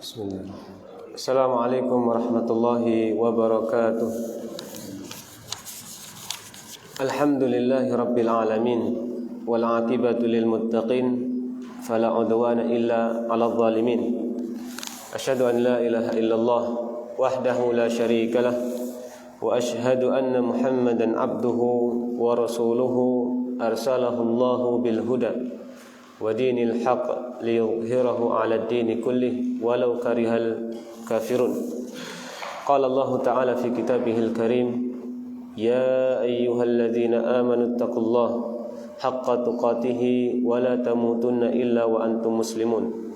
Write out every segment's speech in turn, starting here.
Bismillahirrahmanirrahim. Assalamualaikum warahmatullahi wabarakatuh. Alhamdulillahi rabbil alamin wal aqibatu lil muttaqin fala udwana illa 'alal zalimin. Asyhadu an la ilaha illallah wahdahu la syarikalah wa asyhadu anna Muhammadan abduhu wa rasuluhu arsalahu Allahu bil huda wa dinil haqq liyudhhirahu 'ala ad-dini kullih walau karihal kafirun. Qala Allah ta'ala fi kitabihil karim, ya ayyuhalladzina amanu taqullaha haqqa tuqatih wa la tamutunna illa wa antum muslimun.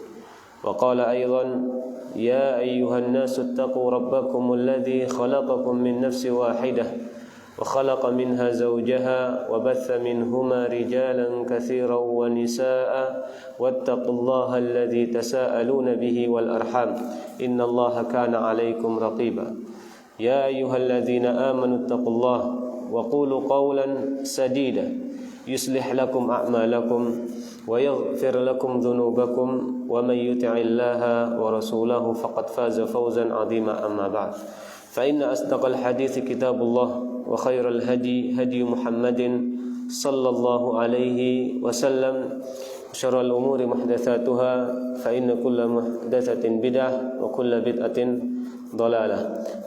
Wa qala aidan, ya ayyuhan nasu taqu rabbakumul ladzi khalaqakum min nafsin wahidah وخلق منها زوجها وبث منهما رجالا كثيرا ونساء واتقوا الله الذي تساءلون به والأرحام إن الله كان عليكم رقيبا يا أيها الذين آمنوا اتقوا الله وقولوا قولا سديدا يصلح لكم أعمالكم ويغفر لكم ذنوبكم ومن يطع الله ورسوله فقد فاز فوزا عظيما أما بعد فإن أصدق الحديث كتاب الله وخير الهدي هدي محمد صلى الله عليه وسلم وشر الأمور محدثاتها فإن كل محدثة بدعة وكل بدعة ضلالة.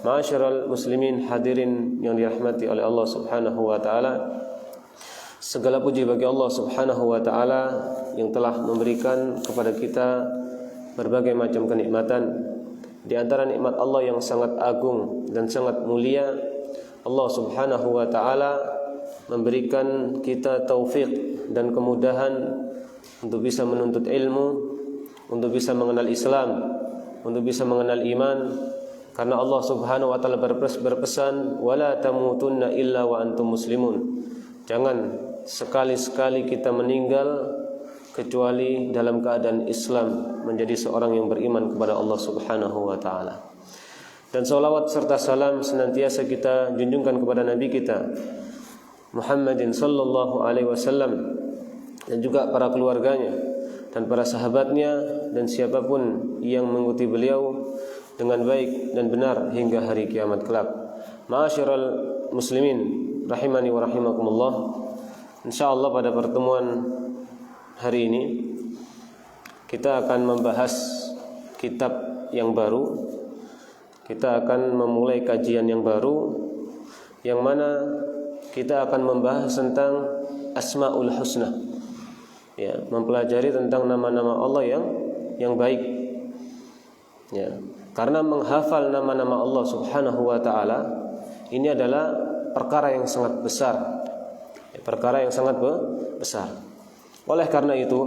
Ma'asyiral muslimin hadirin yang dirahmati oleh Allah Subhanahu wa taala. Segala puji bagi Allah Subhanahu wa taala yang telah memberikan kepada kita berbagai macam kenikmatan. Di antara nikmat Allah yang sangat agung dan sangat mulia, Allah Subhanahu wa taala memberikan kita taufik dan kemudahan untuk bisa menuntut ilmu, untuk bisa mengenal Islam, untuk bisa mengenal iman. Karena Allah Subhanahu wa taala berpesan, "Wala tamutunna illa wa antum muslimun." Jangan sekali-sekali kita meninggal kecuali dalam keadaan Islam, menjadi seorang yang beriman kepada Allah Subhanahu wa taala. Dan salawat serta salam senantiasa kita junjungkan kepada Nabi kita Muhammadin sallallahu alaihi wasallam, dan juga para keluarganya dan para sahabatnya dan siapapun yang mengikuti beliau dengan baik dan benar hingga hari kiamat kelak. Ma'asyiral muslimin rahimani wa rahimakumullah. Insyaallah pada pertemuan hari ini kita akan membahas kitab yang baru. Kita akan memulai kajian yang baru, yang mana kita akan membahas tentang Asmaul Husna. Ya, mempelajari tentang nama-nama Allah yang baik. Ya, karena menghafal nama-nama Allah Subhanahu wa taala ini adalah perkara yang sangat besar. Ya, perkara yang sangat besar. Oleh karena itu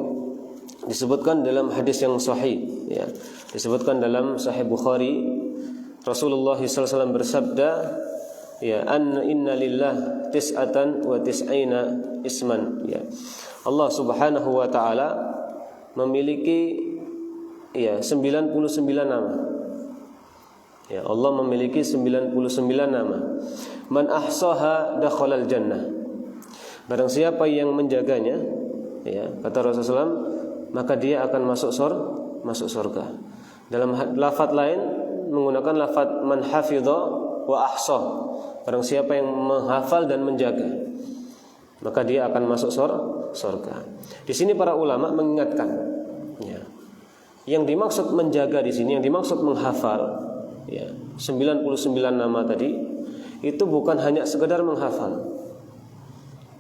disebutkan dalam hadis yang sahih, ya, disebutkan dalam Sahih Bukhari, Rasulullah SAW bersabda, ya, inna lillah tis'atan wa tis'ina isman. Ya, Allah Subhanahu wa taala memiliki 99 nama. Ya, Allah memiliki 99 nama. Man ahsaha dakhalal jannah. Barang siapa yang menjaganya, ya, kata Rasulullah, maka dia akan masuk surga. Dalam lafaz lain menggunakan lafaz man hafidha wa ahsah. Barang siapa yang menghafal dan menjaga, maka dia akan masuk surga. Di sini para ulama mengingatkan, ya, yang dimaksud menjaga di sini, yang dimaksud menghafal, ya, 99 nama tadi itu bukan hanya sekedar menghafal.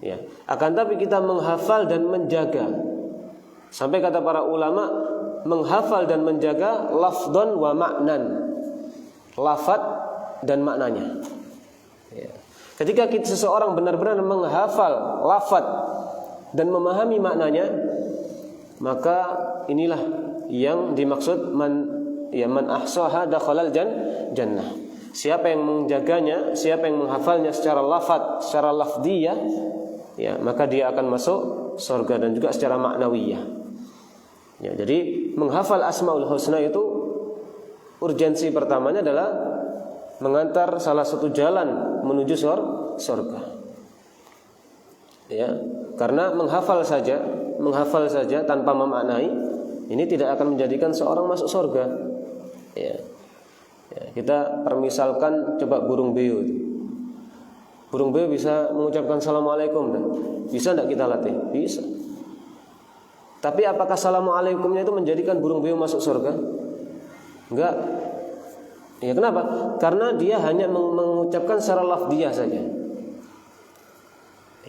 Ya, akan tapi kita menghafal dan menjaga. Sampai kata para ulama, menghafal dan menjaga lafdhan wa ma'nan. Lafaz dan maknanya. Ya. Ketika seseorang benar-benar menghafal lafaz dan memahami maknanya, maka inilah yang dimaksud man ahsaha dakhalal jannah. Siapa yang menjaganya, siapa yang menghafalnya secara lafaz, secara lafdhiyah, ya, maka dia akan masuk surga, dan juga secara maknawiyah. Ya, jadi menghafal Asmaul Husna itu urgensi pertamanya adalah mengantar salah satu jalan menuju surga. Ya, karena menghafal saja tanpa memaknai, ini tidak akan menjadikan seorang masuk surga. Ya. Ya, kita permisalkan coba burung beo. Burung beo bisa mengucapkan assalamualaikum, bisa tidak kita latih? Bisa. Tapi apakah assalamualaikumnya itu menjadikan burung beo masuk surga? Enggak. Ya, kenapa? Karena dia hanya mengucapkan secara lafdiyah saja.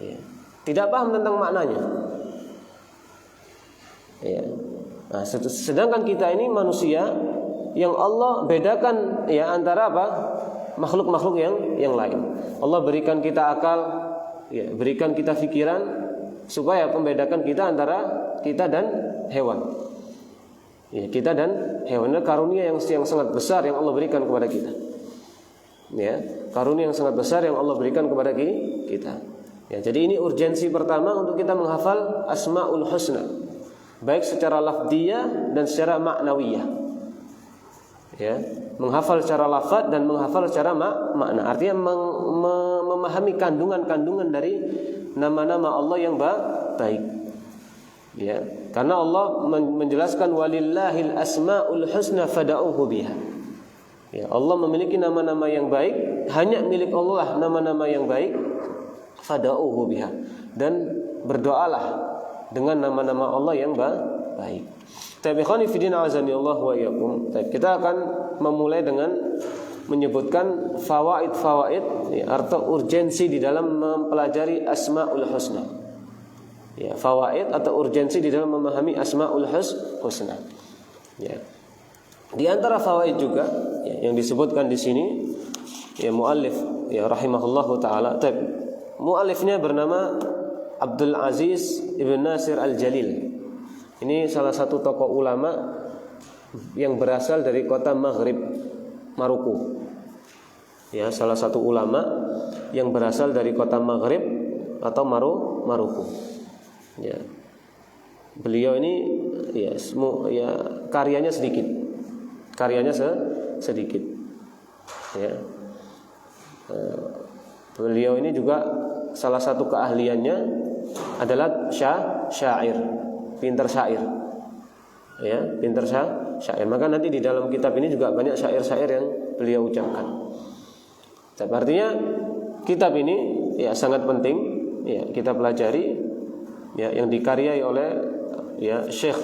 Ya. Tidak paham tentang maknanya. Ya. Nah, sedangkan kita ini manusia yang Allah bedakan ya antara apa? Makhluk-makhluk yang lain. Allah berikan kita akal, ya, berikan kita pikiran supaya membedakan kita antara kita dan hewan. Ya, kita dan hewan, karunia yang sangat besar yang Allah berikan kepada kita. Ya, karunia yang sangat besar yang Allah berikan kepada kita. Ya, jadi ini urgensi pertama untuk kita menghafal Asmaul Husna, baik secara lafdiyah dan secara maknawiyah. Ya, menghafal secara lafaz dan menghafal secara makna. Artinya memahami kandungan-kandungan dari nama-nama Allah yang baik. Ya, karena Allah menjelaskan walillahil asmaul husna fad'uhu biha. Ya, Allah memiliki nama-nama yang baik, hanya milik Allah lah nama-nama yang baik. Fad'uhu biha, dan berdoalah dengan nama-nama Allah yang baik. Tabikhani fidin azani Allah wa iyyakum. Kita akan memulai dengan menyebutkan fawaid-fawaid, ya, atau urgensi di dalam mempelajari Asmaul Husna. Ya, fawaid atau urgensi di dalam memahami Asmaul Husna. Ya. Di antara fawaid juga ya, yang disebutkan di sini ya muallif ya rahimahullahu taala. Muallifnya bernama Abdul Aziz Ibn Nasir Al-Jalil. Ini salah satu tokoh ulama yang berasal dari kota Maghrib, Maroko. Ya, salah satu ulama yang berasal dari kota Maghrib atau Maroko. Ya. Beliau ini ya karyanya sedikit. Karyanya sedikit. Ya. Beliau ini juga salah satu keahliannya adalah syair, pintar syair. Ya, pintar syair. Maka nanti di dalam kitab ini juga banyak syair-syair yang beliau ucapkan. Tapi artinya kitab ini ya sangat penting ya kita pelajari ya yang dikaryai oleh ya Syekh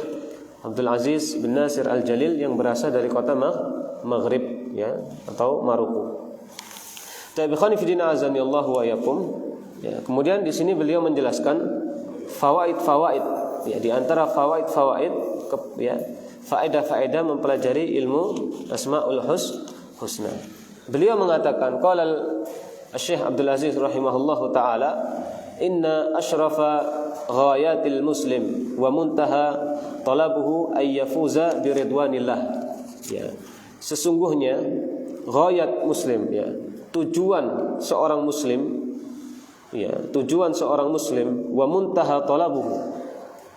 Abdul Aziz bin Nasir Al-Jalil yang berasal dari kota Maghrib ya atau Maroko. Tabikhani fidina azani Allah wa iyyakum. Ya, kemudian di sini beliau menjelaskan fawaid-fawaid ya di antara fawaid-fawaid ya faedah-faedah mempelajari ilmu Asmaul Husna. Beliau mengatakan qala Syekh Abdul Aziz rahimahullahu taala inna asyrafa ghayatil muslim wa muntaha talabuhu ay yafuza bi ridwanillah. Ya, sesungguhnya ghayat muslim ya tujuan seorang muslim ya tujuan seorang muslim wa muntaha talabuhu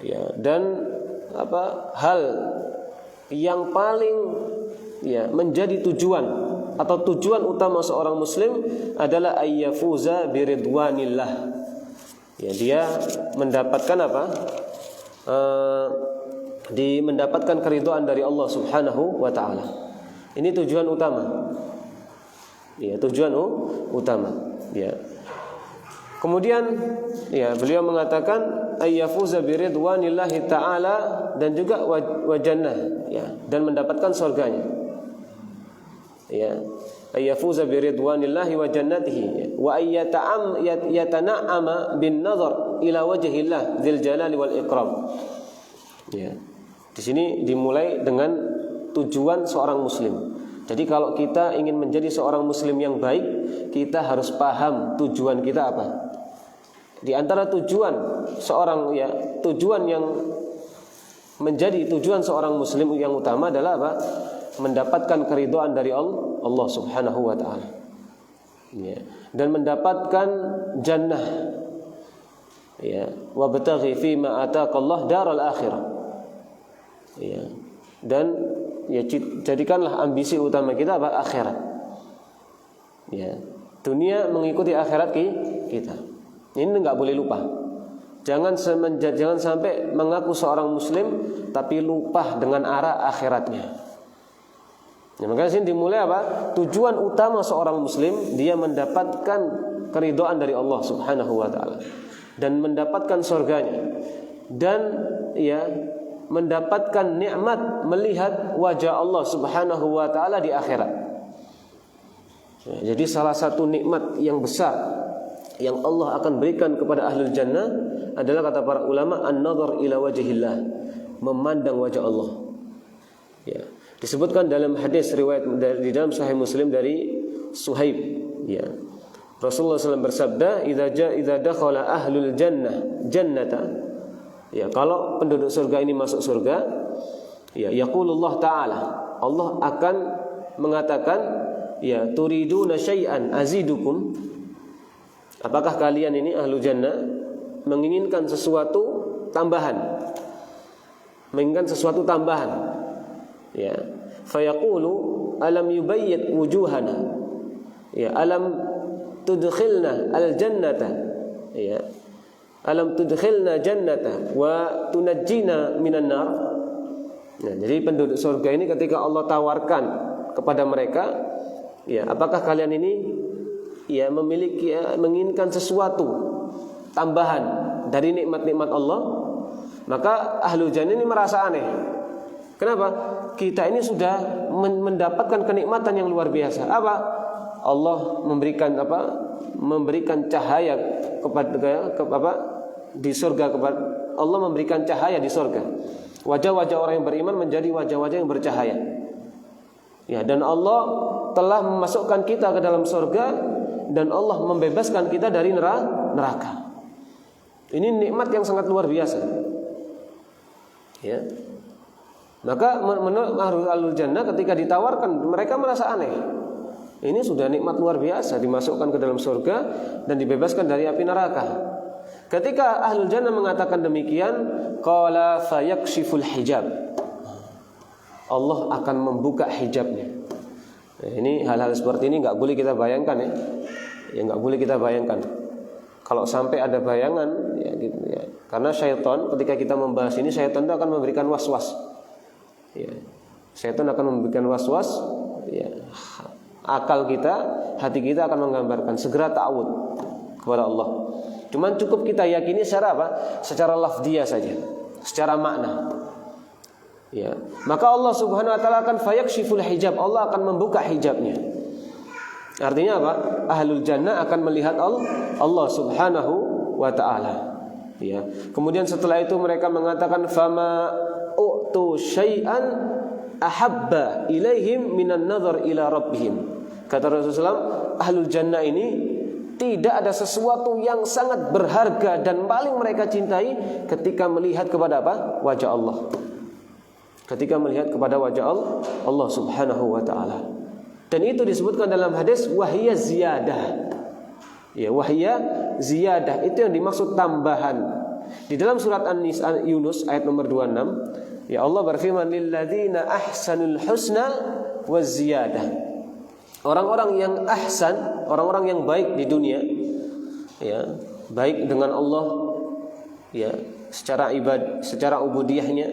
ya dan hal yang paling ya menjadi tujuan atau tujuan utama seorang muslim adalah ayyafuza biridwanillah ya dia mendapatkan mendapatkan keridhaan dari Allah Subhanahu wa taala. Ini tujuan utama. Ya, tujuan utama. Ya. Kemudian ya beliau mengatakan ayyafuza biridwanillahi ta'ala dan juga wa jannah ya dan mendapatkan surganya. Ya. Ayyafuza biridwanillahi wa jannatihi ya. Wa yatana'ama bin nazar ila wajhillah dzil jalali wal ikram. Ya. Di sini dimulai dengan tujuan seorang muslim. Jadi kalau kita ingin menjadi seorang muslim yang baik, kita harus paham tujuan kita apa. Di antara tujuan yang menjadi tujuan seorang muslim yang utama adalah apa? Mendapatkan keridhaan dari Allah Subhanahu wa taala. Ya, dan mendapatkan jannah. Ya, wa bataghi fi ma ataqallah daral akhirah. Ya. Dan ya jadikanlah ambisi utama kita akhirat. Ya, dunia mengikuti akhirat kita. Ini enggak boleh lupa. Jangan sampai mengaku seorang muslim tapi lupa dengan arah akhiratnya. Ya, makanya sini dimulai apa? Tujuan utama seorang muslim dia mendapatkan keridhaan dari Allah Subhanahu wa taala dan mendapatkan surganya dan ya mendapatkan nikmat melihat wajah Allah Subhanahu wa taala di akhirat. Ya, jadi salah satu nikmat yang besar yang Allah akan berikan kepada ahlul jannah adalah kata para ulama an-nazar ila wajhillah, memandang wajah Allah. Ya, disebutkan dalam hadis riwayat di dalam Sahih Muslim dari Suhaib, ya. Rasulullah SAW bersabda, "Idza dakhala ahlul jannata." Ya, kalau penduduk surga ini masuk surga, ya, yaqulullah ta'ala, Allah akan mengatakan, ya, turiduna syai'an azidukum. Apakah kalian ini ahlul jannah menginginkan sesuatu tambahan? Menginginkan sesuatu tambahan. Ya, fayaqulu alam yubayyit wujuhana, ya, alam tudkhilna al-jannata, ya, alam tudkhilna jannata wa tunajjina minan nar. Nah, jadi penduduk surga ini ketika Allah tawarkan kepada mereka, ya, apakah kalian ini ya memiliki menginginkan sesuatu tambahan dari nikmat-nikmat Allah? Maka ahlul jannah ini merasa aneh. Kenapa? Kita ini sudah mendapatkan kenikmatan yang luar biasa. Apa? Allah memberikan apa? Memberikan cahaya kepada di surga, kepada Allah memberikan cahaya di surga. Wajah-wajah orang yang beriman menjadi wajah-wajah yang bercahaya. Ya, dan Allah telah memasukkan kita ke dalam surga dan Allah membebaskan kita dari neraka. Ini nikmat yang sangat luar biasa. Ya. Maka menurut ahlul jannah ketika ditawarkan mereka merasa aneh. Ini sudah nikmat luar biasa, dimasukkan ke dalam surga dan dibebaskan dari api neraka. Ketika ahlul jannah mengatakan demikian, qala fayakshiful hijab. Allah akan membuka hijabnya. Nah, ini hal-hal seperti ini enggak boleh kita bayangkan, ya. Ya enggak boleh kita bayangkan. Kalau sampai ada bayangan, ya gitu ya. Karena syaitan ketika kita membahas ini, syaitan itu akan memberikan was-was. Ya, syaitan akan memberikan was-was, ya, akal kita, hati kita akan menggambarkan segera ta'awud kepada Allah. Cuman cukup kita yakini secara apa? Secara lafdiyah saja, secara makna. Ya, maka Allah Subhanahu wa taala akan fayakshiful hijab, Allah akan membuka hijabnya. Artinya apa? Ahlul jannah akan melihat Allah Subhanahu wa taala. Ya. Kemudian setelah itu mereka mengatakan fama u'tu syai'an ahabba ilaihim minan nazar ila rabbihim. Kata Rasulullah, ahlul jannah ini tidak ada sesuatu yang sangat berharga dan paling mereka cintai ketika melihat kepada apa? Wajah Allah. Ketika melihat kepada wajah Allah Subhanahu wa taala. Dan itu disebutkan dalam hadis wahiyya ziyadah. Ya, wahiyya ziyadah itu yang dimaksud tambahan. Di dalam surat Yunus ayat nomor 26, ya Allah berfirman lilladzina ahsanul husna waz ziyadah. Orang-orang yang ahsan, orang-orang yang baik di dunia, ya, baik dengan Allah, ya, secara secara ubudiyahnya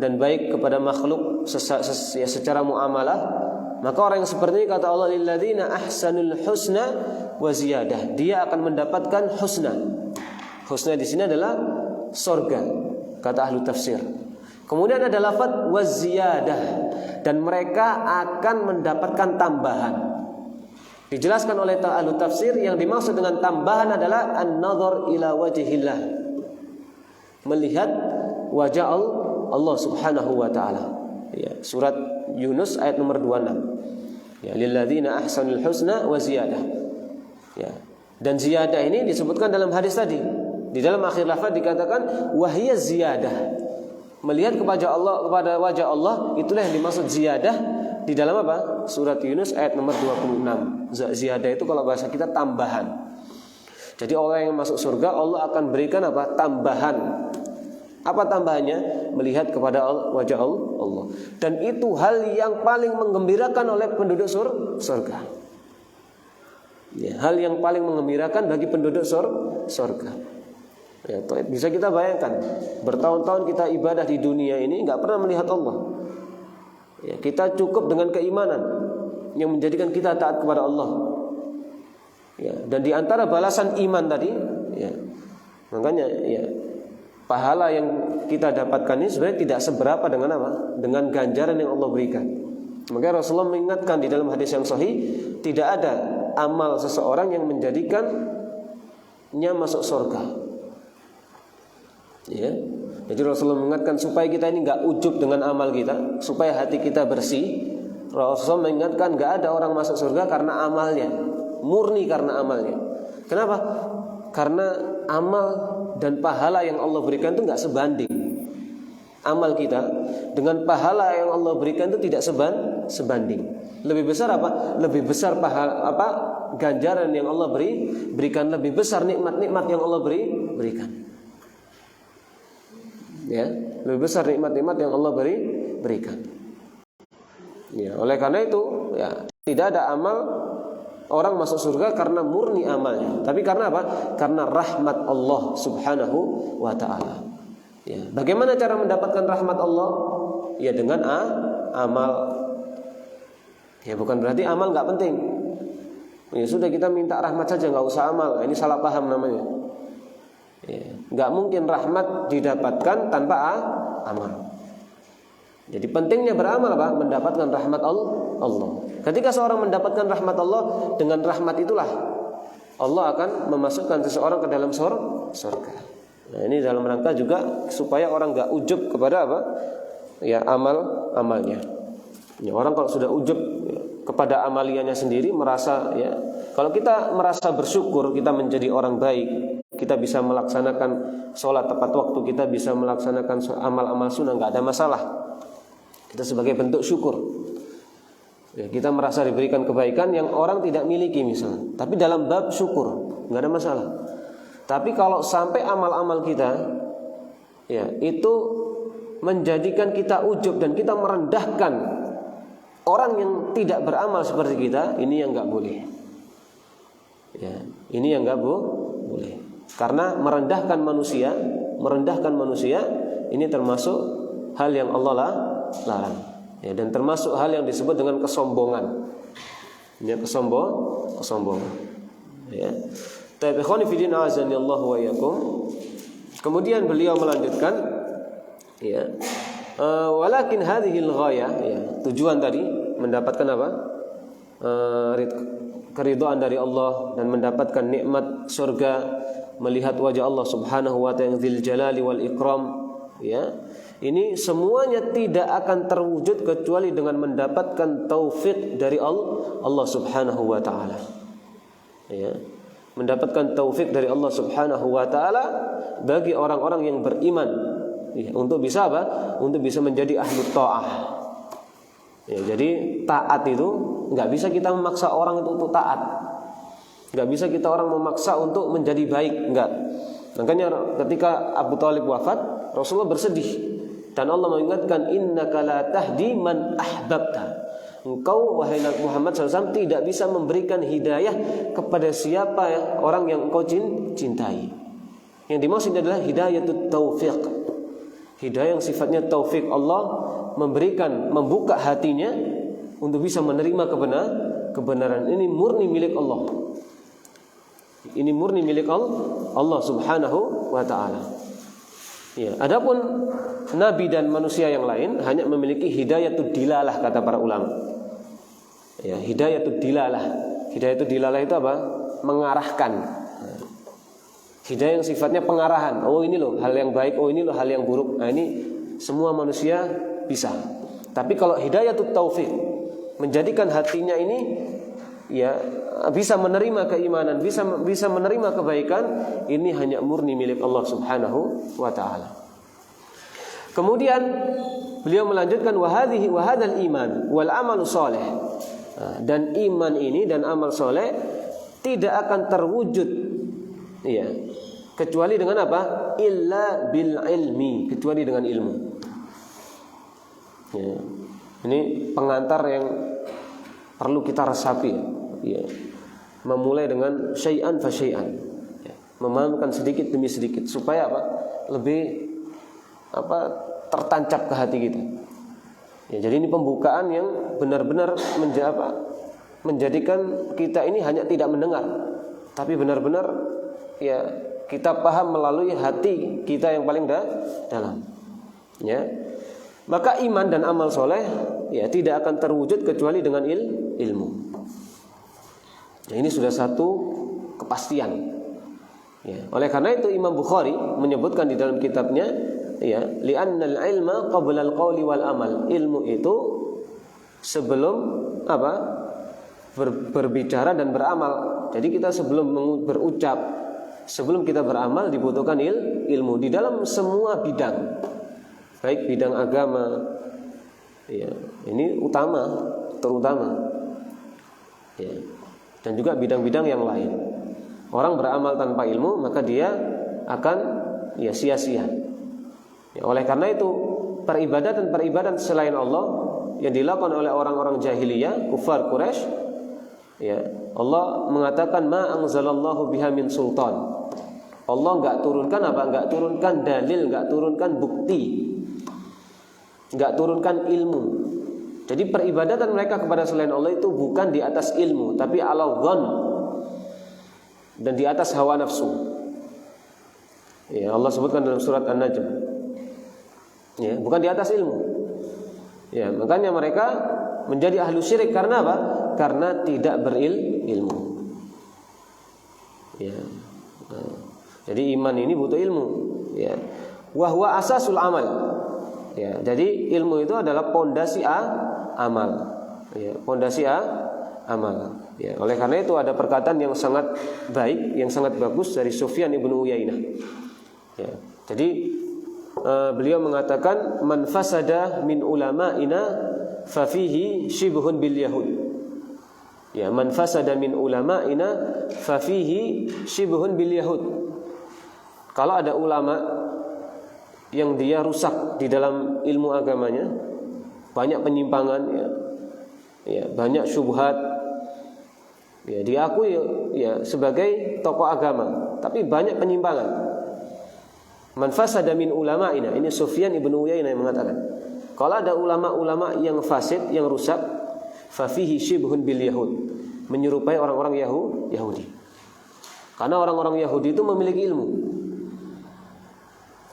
dan baik kepada makhluk secara muamalah, maka orang yang seperti ini kata Allah lilladzina ahsanul husna wa ziyadah, dia akan mendapatkan husna. Husna di sini adalah surga, kata ahlu tafsir. Kemudian ada lafaz wa ziyadah, dan mereka akan mendapatkan tambahan. Dijelaskan oleh ahlu tafsir yang dimaksud dengan tambahan adalah an-nazar ila wajhillah, melihat wajah Allah Subhanahu wa taala. Ya, surat Yunus ayat nomor 26. Ya, lilladzina ahsanul husna wa ziyadah. Ya. Dan ziyadah ini disebutkan dalam hadis tadi. Di dalam akhir lafaz dikatakan wahiyya ziyadah. Melihat kepada wajah Allah, itulah yang dimaksud ziyadah di dalam apa? Surat Yunus ayat nomor 26. Ziyadah itu kalau bahasa kita tambahan. Jadi orang yang masuk surga Allah akan berikan apa? Tambahan. Apa tambahannya? Melihat kepada wajah Allah. Dan itu hal yang paling menggembirakan oleh penduduk surga. Ya, hal yang paling menggembirakan bagi penduduk surga. Ya, bisa kita bayangkan, bertahun-tahun kita ibadah di dunia ini nggak pernah melihat Allah. Ya, kita cukup dengan keimanan yang menjadikan kita taat kepada Allah. Ya, dan di antara balasan iman tadi, ya, makanya ya, pahala yang kita dapatkan ini sebenarnya tidak seberapa dengan apa? Dengan ganjaran yang Allah berikan. Maka Rasulullah mengingatkan di dalam hadis yang sahih, tidak ada amal seseorang yang menjadikannya masuk surga. Ya. Jadi Rasulullah mengingatkan supaya kita ini enggak ujub dengan amal kita, supaya hati kita bersih. Rasulullah mengingatkan enggak ada orang masuk surga karena amalnya, murni karena amalnya. Kenapa? Karena amal dan pahala yang Allah berikan itu enggak sebanding. Amal kita dengan pahala yang Allah berikan itu tidak sebanding. Lebih besar apa? Lebih besar pahala apa? Ganjaran yang Allah berikan, lebih besar nikmat-nikmat yang Allah berikan. Ya, lebih besar nikmat-nikmat yang Allah berikan. Ya, oleh karena itu, ya, tidak ada amal orang masuk surga karena murni amalnya, tapi karena apa? Karena rahmat Allah Subhanahu wa taala. Ya, bagaimana cara mendapatkan rahmat Allah? Ya dengan amal. Ya, bukan berarti amal enggak penting. Ya sudah, kita minta rahmat saja, enggak usah amal. Ini salah paham namanya. Ya, enggak mungkin rahmat didapatkan tanpa amal. Jadi pentingnya beramal apa? Mendapatkan rahmat Allah. Ketika seorang mendapatkan rahmat Allah, dengan rahmat itulah Allah akan memasukkan seseorang ke dalam surga. Nah, ini dalam rangka juga supaya orang enggak ujub kepada apa? Ya, amalnya. Ya, orang kalau sudah ujub kepada amaliannya sendiri, merasa ya, kalau kita merasa bersyukur kita menjadi orang baik, kita bisa melaksanakan sholat tepat waktu, kita bisa melaksanakan amal-amal sunnah, enggak ada masalah. Kita sebagai bentuk syukur. Ya, kita merasa diberikan kebaikan yang orang tidak miliki misalnya, tapi dalam bab syukur enggak ada masalah. Tapi kalau sampai amal-amal kita ya itu menjadikan kita ujub dan kita merendahkan orang yang tidak beramal seperti kita, ini yang enggak boleh. Ya, ini yang enggak boleh. Karena merendahkan manusia ini termasuk hal yang Allah larang. Ya, dan termasuk hal yang disebut dengan kesombongan. Ini kesombongan. Ya. Ta'ikhwani fi din azani Allah wa iyyakum. Kemudian beliau melanjutkan ya. Walakin hadhil ghayah, ya, tujuan tadi mendapatkan apa? Keridhaan dari Allah dan mendapatkan nikmat surga, melihat wajah Allah Subhanahu wa ta'ala dzil jalali wal ikram, ya. Ini semuanya tidak akan terwujud kecuali dengan mendapatkan taufik dari Allah Subhanahu wa ta'ala. Ya. Mendapatkan taufik dari Allah Subhanahu wa ta'ala bagi orang-orang yang beriman, ya, untuk bisa apa? Untuk bisa menjadi ahli ta'ah. Ya, jadi taat itu enggak bisa kita memaksa orang itu untuk taat. Enggak bisa kita orang memaksa untuk menjadi baik, enggak. Makanya ketika Abu Thalib wafat, Rasulullah bersedih dan Allah mengingatkan, innaka la tahdi man ahbabta. Engkau wahai Nabi Muhammad SAW tidak bisa memberikan hidayah kepada siapa ya, orang yang engkau cintai. Yang dimaksud adalah hidayatut taufiq. Hidayah yang sifatnya taufik, Allah membuka hatinya untuk bisa menerima kebenaran. Ini murni milik Allah. Ini murni milik Allah Subhanahu wa ta'ala. Ya, adapun nabi dan manusia yang lain hanya memiliki hidayatud dilalah, kata para ulama. Ya, hidayatud dilalah. Hidayatud dilalah itu apa? Mengarahkan. Hidayah yang sifatnya pengarahan. Oh ini loh hal yang baik, oh ini loh hal yang buruk. Nah, ini semua manusia bisa. Tapi kalau hidayatul taufik, menjadikan hatinya ini ya bisa menerima keimanan, bisa menerima kebaikan, ini hanya murni milik Allah Subhanahu wa taala. Kemudian beliau melanjutkan wa hadzal iman wal amalu shalih. Dan iman ini dan amal soleh tidak akan terwujud ya kecuali dengan apa? Illa bil ilmi, kecuali dengan ilmu. Ya. Ini pengantar yang perlu kita resapi ya. Memulai dengan syai'an fa syai'an. Ya. Memahamkan sedikit demi sedikit supaya apa? Lebih tertancap ke hati kita. Ya, jadi ini pembukaan yang benar-benar menjadikan kita ini hanya tidak mendengar, tapi benar-benar ya kita paham melalui hati kita yang paling dalam. Ya, maka iman dan amal soleh ya tidak akan terwujud kecuali dengan ilmu. Ya, ini sudah satu kepastian. Ya, oleh karena itu Imam Bukhari menyebutkan di dalam kitabnya, ya, li'annal ilma qabla al-qawli wal amal. Ilmu itu sebelum berbicara dan beramal. Jadi kita sebelum berucap, sebelum kita beramal dibutuhkan ilmu di dalam semua bidang. Baik bidang agama, ya, ini terutama. Ya, dan juga bidang-bidang yang lain. Orang beramal tanpa ilmu maka dia akan ya sia-sia. Ya, oleh karena itu peribadatan selain Allah yang dilakukan oleh orang-orang jahiliyah, kufar Quraisy, ya, Allah mengatakan ma anzalallahu biha min sultan. Allah enggak turunkan dalil, enggak turunkan bukti, enggak turunkan ilmu. Jadi peribadatan mereka kepada selain Allah itu bukan di atas ilmu, tapi ala dhann, dan di atas hawa nafsu. Ya, Allah sebutkan dalam surat An-Najm. Ya, bukan di atas ilmu. Ya, makanya mereka menjadi ahlu syirik karena apa? Karena tidak berilmu. Ya. Nah, jadi iman ini butuh ilmu. Ya. Wa huwa asasul amal. Ya, jadi ilmu itu adalah pondasi amal. Ya, pondasi amal. Ya, oleh karena itu ada perkataan yang sangat baik, yang sangat bagus dari Sufyan ibnu Uyainah. Ya, jadi beliau mengatakan man fasada min ulama'ina fa fihi shibhun bil yahud. Ya, man fasada min ulama'ina fa fihi shibhun bil yahud. Kalau ada ulama yang dia rusak di dalam ilmu agamanya, banyak penyimpangan, ya, banyak syubhat. Ya, diakui ya sebagai tokoh agama, tapi banyak penyimpangan. Man fasada min ulama'ina, ini Sufyan ibnu Uyainah yang mengatakan, kalau ada ulama-ulama yang fasid, yang rusak, fa fihi shibhun bil yahud, menyerupai orang-orang Yahudi. Karena orang-orang Yahudi itu memiliki ilmu.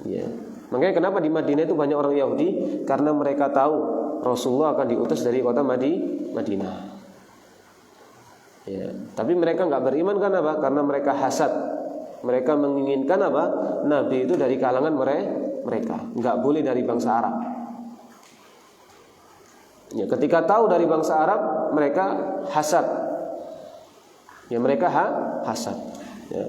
Ya, makanya kenapa di Madinah itu banyak orang Yahudi, karena mereka tahu Rasulullah akan diutus dari kota Madinah. Ya, tapi mereka nggak beriman karena apa? Karena mereka hasad. Mereka menginginkan apa? Nabi itu dari kalangan mereka. Nggak boleh dari bangsa Arab. Ya, ketika tahu dari bangsa Arab, mereka hasad. Ya, mereka hasad. Ya.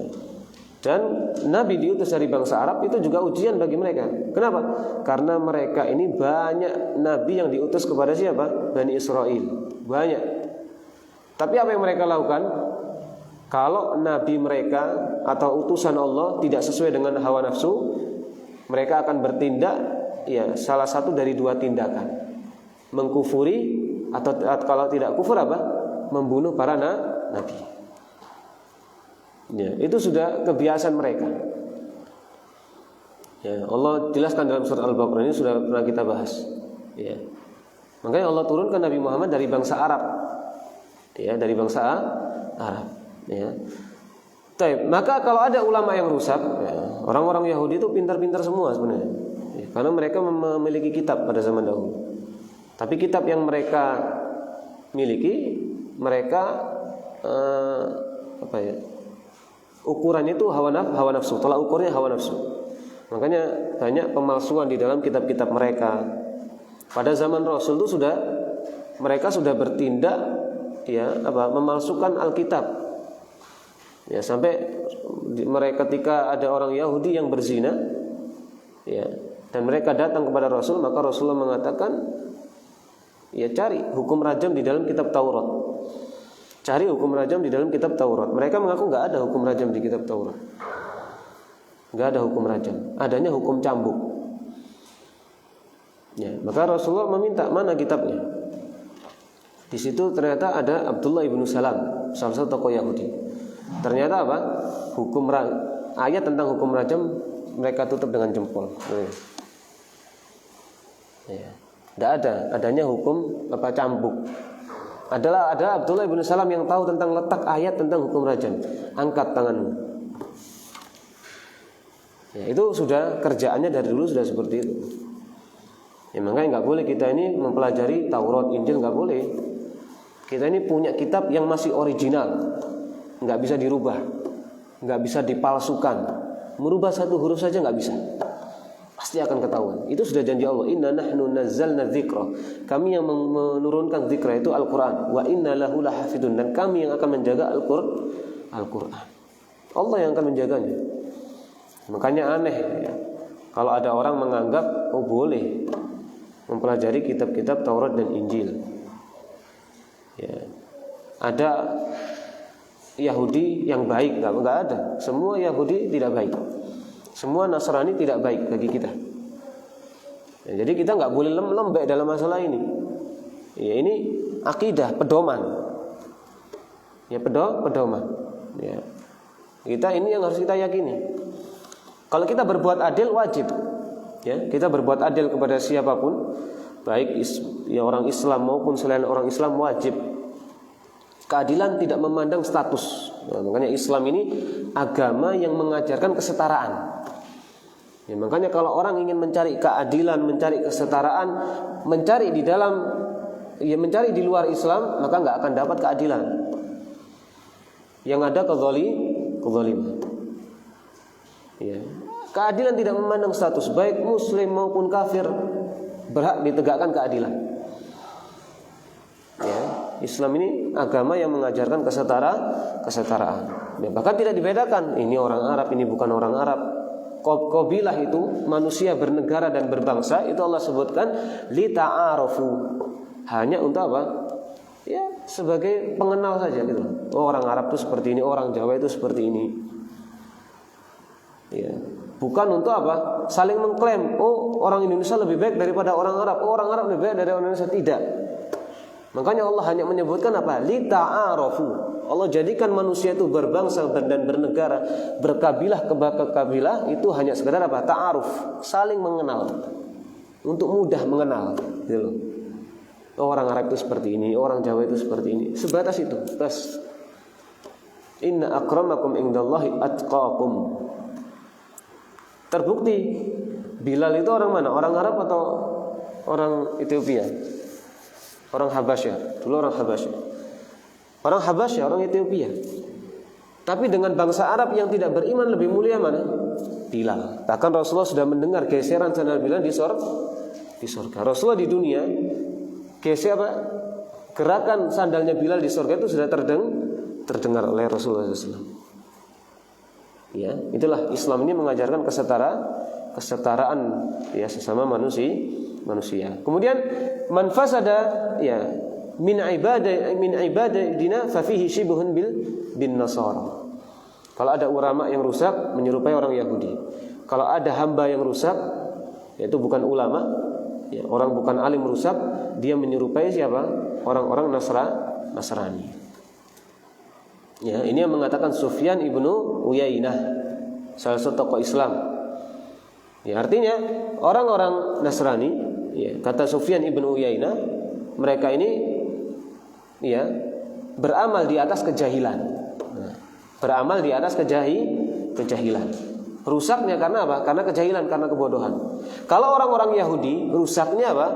Dan Nabi diutus dari bangsa Arab itu juga ujian bagi mereka. Kenapa? Karena mereka ini banyak Nabi yang diutus kepada siapa? Bani Israel. Banyak. Tapi apa yang mereka lakukan? Kalau Nabi mereka atau utusan Allah tidak sesuai dengan hawa nafsu, mereka akan bertindak ya salah satu dari dua tindakan. Mengkufuri atau kalau tidak kufur apa? Membunuh para nabi. Ya, itu sudah kebiasaan mereka. Ya, Allah jelaskan dalam surat Al-Baqarah, ini sudah pernah kita bahas. Ya. Makanya Allah turunkan Nabi Muhammad dari bangsa Arab. Ya, dari bangsa Arab. Ya. Maka kalau ada ulama yang rusak, ya, orang-orang Yahudi itu pintar-pintar semua sebenarnya. Ya, karena mereka memiliki kitab pada zaman dahulu. Tapi kitab yang mereka miliki, mereka ukurannya itu hawa nafsu, tolak ukurnya hawa nafsu. Makanya banyak pemalsuan di dalam kitab-kitab mereka. Pada zaman Rasul itu mereka sudah bertindak memalsukan Alkitab. Ya, sampai mereka ketika ada orang Yahudi yang berzina, ya, dan mereka datang kepada Rasul, maka Rasulullah mengatakan, ya cari hukum rajam di dalam kitab Taurat. Cari hukum rajam di dalam kitab Taurat. Mereka mengaku enggak ada hukum rajam di kitab Taurat. Enggak ada hukum rajam, adanya hukum cambuk. Ya, maka Rasulullah meminta mana kitabnya. Di situ ternyata ada Abdullah ibnu Salam, salah satu tokoh Yahudi. Ternyata apa? Ayat tentang hukum rajam mereka tutup dengan jempol. Ya. Tidak ada, adanya hukum cambuk. Ada Abdullah bin Salam yang tahu tentang letak ayat tentang hukum rajam. Angkat tanganmu. Ya, itu sudah kerjaannya dari dulu sudah seperti itu. Ya, makanya nggak boleh kita ini mempelajari Taurat, Injil, nggak boleh. Kita ini punya kitab yang masih original, nggak bisa dirubah, nggak bisa dipalsukan. Merubah satu huruf saja nggak bisa. Pasti akan ketahuan. Itu sudah janji Allah. Inna nahnu nazzalna dzikra. Kami yang menurunkan dzikra itu Al-Qur'an. Wa inna lahu lahafidun. Dan kami yang akan menjaga Al-Qur'an. Allah yang akan menjaganya. Makanya aneh ya, kalau ada orang menganggap boleh mempelajari kitab-kitab Taurat dan Injil. Ya. Ada Yahudi yang baik, enggak ada. Semua Yahudi tidak baik. Semua Nasrani tidak baik bagi kita. Ya, jadi kita enggak boleh lembek dalam masalah ini. Ya, ini akidah, pedoman. Ya, pedoman. Ya. Kita ini yang harus kita yakini. Kalau kita berbuat adil wajib, ya kita berbuat adil kepada siapapun, baik ya orang Islam maupun selain orang Islam wajib. Keadilan tidak memandang status. Nah, makanya Islam ini agama yang mengajarkan kesetaraan. Ya, makanya kalau orang ingin mencari keadilan, mencari kesetaraan, mencari mencari di luar Islam, maka nggak akan dapat keadilan. Yang ada kezaliman. Ya. Keadilan tidak memandang status, baik muslim maupun kafir berhak ditegakkan keadilan. Ya, Islam ini agama yang mengajarkan kesetaraan. Ya, bahkan tidak dibedakan ini orang Arab, ini bukan orang Arab. Qabilah itu manusia bernegara dan berbangsa, itu Allah sebutkan li ta'arufu. Hanya untuk apa? Ya, sebagai pengenal saja gitu. Oh, orang Arab itu seperti ini, orang Jawa itu seperti ini. Ya, bukan untuk apa? Saling mengklaim, oh orang Indonesia lebih baik daripada orang Arab, oh orang Arab lebih baik dari orang Indonesia. Tidak. Makanya Allah hanya menyebutkan apa? Li ta'arufu. Allah jadikan manusia itu berbangsa dan bernegara, berkabilah ke kabilah itu hanya sekedar apa? Ta'aruf, saling mengenal. Untuk mudah mengenal, gitu. Oh, orang Arab itu seperti ini, orang Jawa itu seperti ini. Sebatas itu, bas. Inna akramakum indallahi atqakum. Terbukti Bilal itu orang mana? Orang Arab atau orang Ethiopia? Orang Habasyah. Dulu orang Habasyah. Orang Habasyah, orang Ethiopia. Tapi dengan bangsa Arab yang tidak beriman lebih mulia mana? Bilal. Bahkan Rasulullah sudah mendengar geseran sandal Bilal di surga. Rasulullah di dunia geser apa? Gerakan sandalnya Bilal di surga itu sudah terdengar oleh Rasulullah SAW. Ya, itulah Islam ini mengajarkan kesetaraan ya sesama manusia. Kemudian man fasada ya min ibadina fa fihi shibhun bin nasara. Kalau ada ulama yang rusak menyerupai orang Yahudi. Kalau ada hamba yang rusak yaitu bukan ulama, ya orang bukan alim rusak, dia menyerupai siapa? Orang-orang Nasrani. Ya, ini yang mengatakan Sufyan ibnu Uyainah, salah satu tokoh Islam. Ya, artinya orang-orang Nasrani, ya, kata Sufyan ibnu Uyainah, mereka ini ya beramal di atas kejahilan. Nah, beramal di atas kejahilan. Rusaknya karena apa? Karena kejahilan, karena kebodohan. Kalau orang-orang Yahudi, rusaknya apa?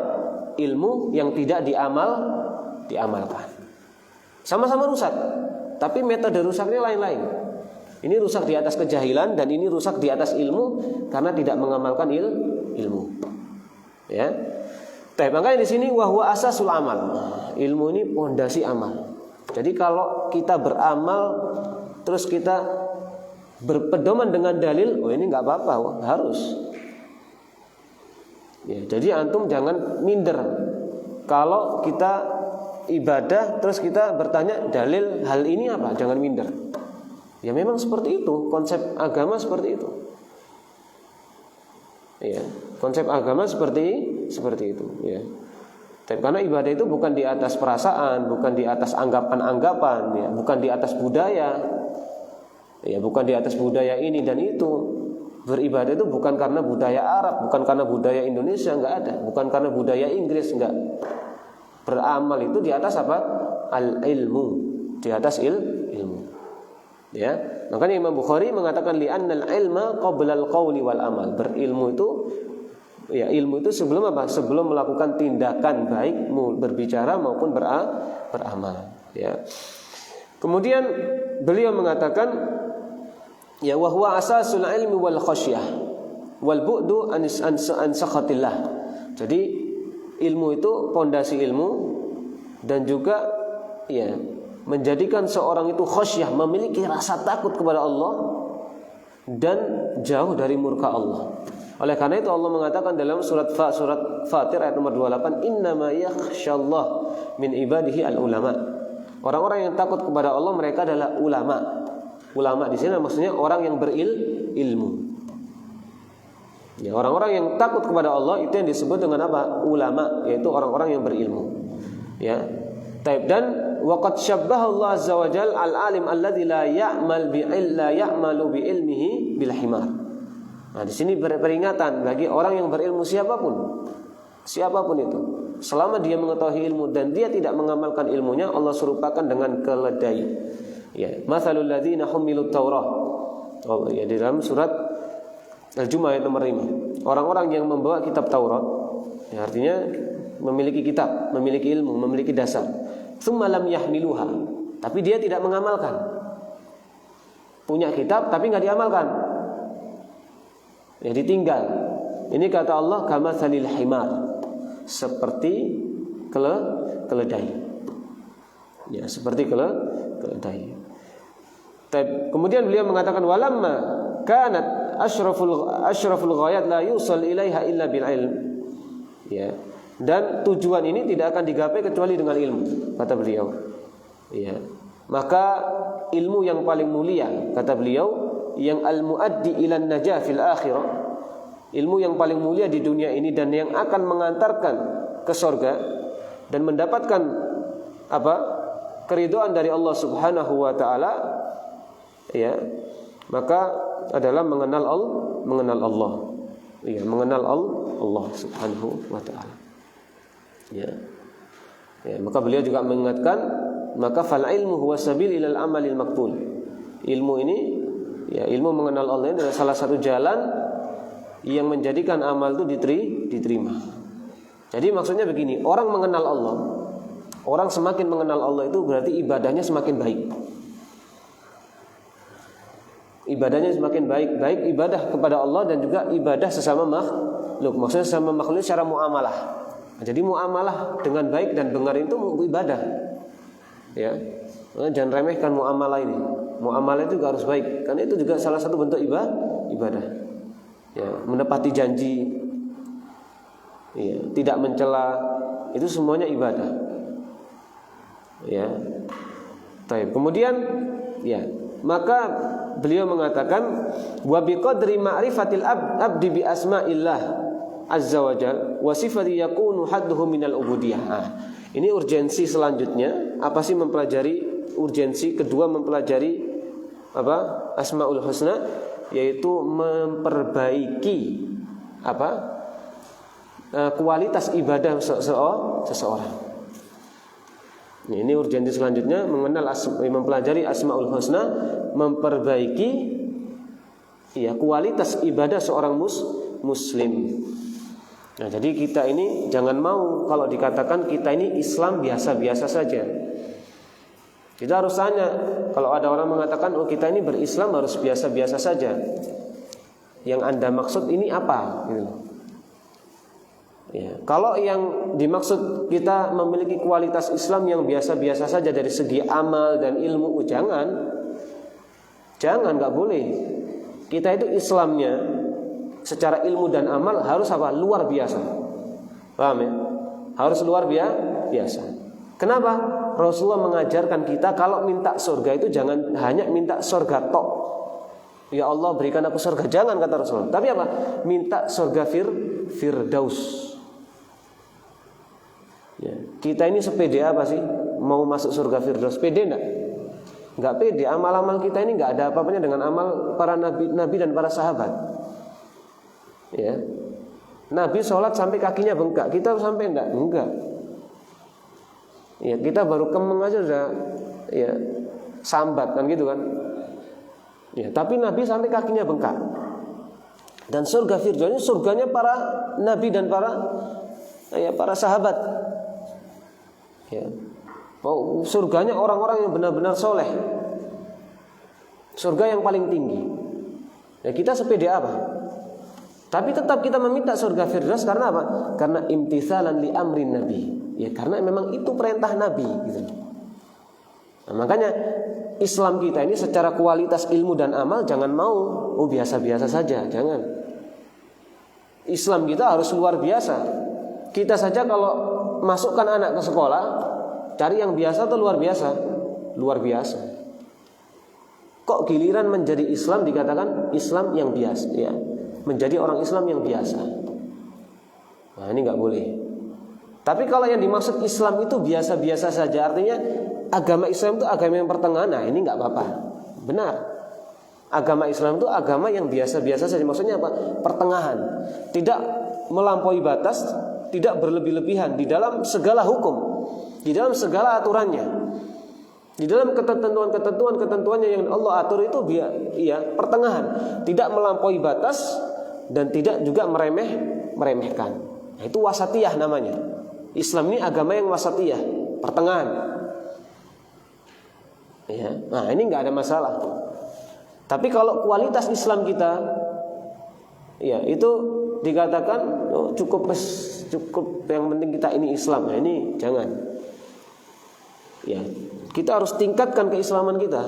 Ilmu yang tidak diamalkan. Sama-sama rusak. Tapi metode rusaknya lain-lain. Ini rusak di atas kejahilan dan ini rusak di atas ilmu karena tidak mengamalkan ilmu. Ya. Makanya di sini wahwa asasul amal. Ilmu ini pondasi amal. Jadi kalau kita beramal terus kita berpedoman dengan dalil, oh ini nggak apa-apa, harus. Ya, jadi antum jangan minder. Kalau kita ibadah terus kita bertanya dalil hal ini apa, jangan minder. Ya memang seperti itu, konsep agama seperti itu. Ya, konsep agama seperti itu, ya. Tapi karena ibadah itu bukan di atas perasaan, bukan di atas anggapan-anggapan, ya, bukan di atas budaya. Ya, bukan di atas budaya ini dan itu. Beribadah itu bukan karena budaya Arab, bukan karena budaya Indonesia, enggak ada. Bukan karena budaya Inggris, enggak. Beramal itu di atas apa? Al-ilmu, di atas ilmu. Ya, makanya Imam Bukhari mengatakan li'annal ilma qabla al-qawli wal amal. Berilmu itu, ya ilmu itu sebelum apa? Sebelum melakukan tindakan baik, berbicara maupun beramal. Ya. Kemudian beliau mengatakan ya wa huwa asasul ilmi wal khasyah wal bu'du an sakhatillah. Jadi ilmu itu pondasi ilmu dan juga ya menjadikan seorang itu khasyah, memiliki rasa takut kepada Allah dan jauh dari murka Allah. Oleh karena itu Allah mengatakan dalam surat Fatir ayat nomor 28, innama yakhsyallah min ibadihi al-ulama. Orang-orang yang takut kepada Allah mereka adalah ulama. Ulama di sini maksudnya orang yang berilmu. Ya, orang-orang yang takut kepada Allah itu yang disebut dengan apa? Ulama, yaitu orang-orang yang berilmu. Ya. Taib, dan waqad syabbaha Allah azza wa jalla al-alim alladzi la ya'malu bi ilmihi bil himar. Nah, di sini peringatan bagi orang yang berilmu siapapun itu. Selama dia mengetahui ilmu dan dia tidak mengamalkan ilmunya, Allah serupakan dengan keledai. Ya, matsalul ladzina humilut Taurah. Oh, ya di dalam surat Al-Jumu'ah ayat nomor 5. Orang-orang yang membawa kitab Taurat, ya artinya memiliki kitab, memiliki ilmu, memiliki dasar. Tsumma lam yahmiluha, tapi dia tidak mengamalkan. Punya kitab tapi enggak diamalkan. Ya ditinggal. Ini kata Allah kamatsalil himar, seperti keledai. Ya, seperti keledai. Kemudian beliau mengatakan walamma kanat asyraful ghayat la yusal ilaiha illa bil ilm. Ya. Dan tujuan ini tidak akan digapai kecuali dengan ilmu, kata beliau. Ya. Maka ilmu yang paling mulia, kata beliau, yang al-muaddi ilan najah fil akhirah, ilmu yang paling mulia di dunia ini dan yang akan mengantarkan ke surga dan mendapatkan apa? Keridhaan dari Allah Subhanahu wa taala, ya. Maka adalah mengenal Allah. Ya, mengenal Allah Subhanahu wa taala. Ya. Ya, maka beliau juga mengingatkan, maka fal ilmu huwa sabil ilal amalil maqbul. Ilmu ini, ya, ilmu mengenal Allah ini adalah salah satu jalan yang menjadikan amal itu diterima. Jadi maksudnya begini, orang mengenal Allah, orang semakin mengenal Allah itu berarti ibadahnya semakin baik. Ibadahnya semakin baik ibadah kepada Allah dan juga ibadah sesama makhluk. Maksudnya sesama makhluk secara muamalah. Jadi muamalah dengan baik dan benar itu ibadah. Ya. Jangan remehkan muamalah ini. Muamalah itu juga harus baik, karena itu juga salah satu bentuk ibadah. Ya, menepati janji. Ya, tidak mencela, itu semuanya ibadah. Ya. Baik. Kemudian ya, maka beliau mengatakan wa biqadri ma'rifatil abdi bi asma'illah azza wa jalla wa sifati yakunu hadduhu minal ubudiyah. Ini urgensi selanjutnya, apa sih mempelajari urgensi kedua, mempelajari apa? Asmaul husna, yaitu memperbaiki apa? Kualitas ibadah seseorang. Ini urgensi selanjutnya, mempelajari asmaul husna, memperbaiki ya kualitas ibadah seorang muslim. Nah, jadi kita ini jangan mau kalau dikatakan kita ini Islam biasa-biasa saja. Kita harus tanya, kalau ada orang mengatakan oh kita ini berislam harus biasa-biasa saja, yang Anda maksud ini apa? Gitu. Ya, kalau yang dimaksud kita memiliki kualitas Islam yang biasa-biasa saja dari segi amal dan ilmu, jangan, nggak boleh. Kita itu Islamnya secara ilmu dan amal harus apa? Luar biasa. Paham ya? Harus luar biasa. Kenapa? Rasulullah mengajarkan kita kalau minta surga itu jangan hanya minta surga tok. Ya Allah berikan aku surga, jangan, kata Rasulullah. Tapi apa? Minta surga firdaus. Ya, kita ini sepede apa sih? Mau masuk surga firdaus? Pede enggak? Enggak pede. Amal-amal kita ini enggak ada apa-apanya dengan amal para nabi dan para sahabat. Ya. Nabi sholat sampai kakinya bengkak, kita sampai enggak? Enggak. Ya, kita baru kemeng aja udah ya sambat kan gitu kan. Ya, tapi Nabi sampai kakinya bengkak. Dan surga Firdaus ini surganya para nabi dan para sahabat. Ya. Surganya orang-orang yang benar-benar soleh. Surga yang paling tinggi. Ya, kita sepede apa? Tapi tetap kita meminta surga Firdaus karena apa? Karena imtitsalan li amrin nabi. Ya, karena memang itu perintah Nabi gitu. Nah, makanya Islam kita ini secara kualitas ilmu dan amal jangan mau biasa-biasa saja, jangan. Islam kita harus luar biasa. Kita saja kalau masukkan anak ke sekolah, cari yang biasa atau luar biasa? Luar biasa. Kok giliran menjadi Islam dikatakan Islam yang biasa, ya? Menjadi orang Islam yang biasa. Nah, ini nggak boleh. Tapi kalau yang dimaksud Islam itu biasa-biasa saja, artinya agama Islam itu agama yang pertengahan, nah ini nggak apa-apa. Benar. Agama Islam itu agama yang biasa-biasa saja. Maksudnya apa? Pertengahan. Tidak melampaui batas, tidak berlebih-lebihan di dalam segala hukum, di dalam segala aturannya, di dalam ketentuannya yang Allah atur itu pertengahan, tidak melampaui batas dan tidak juga meremehkan. Nah, itu wasatiyah namanya. Islam ini agama yang wasatiyah, pertengahan. Ya, nah ini nggak ada masalah. Tapi kalau kualitas Islam kita, ya itu dikatakan cukup yang penting kita ini Islam. Nah ini jangan. Ya, kita harus tingkatkan keislaman kita.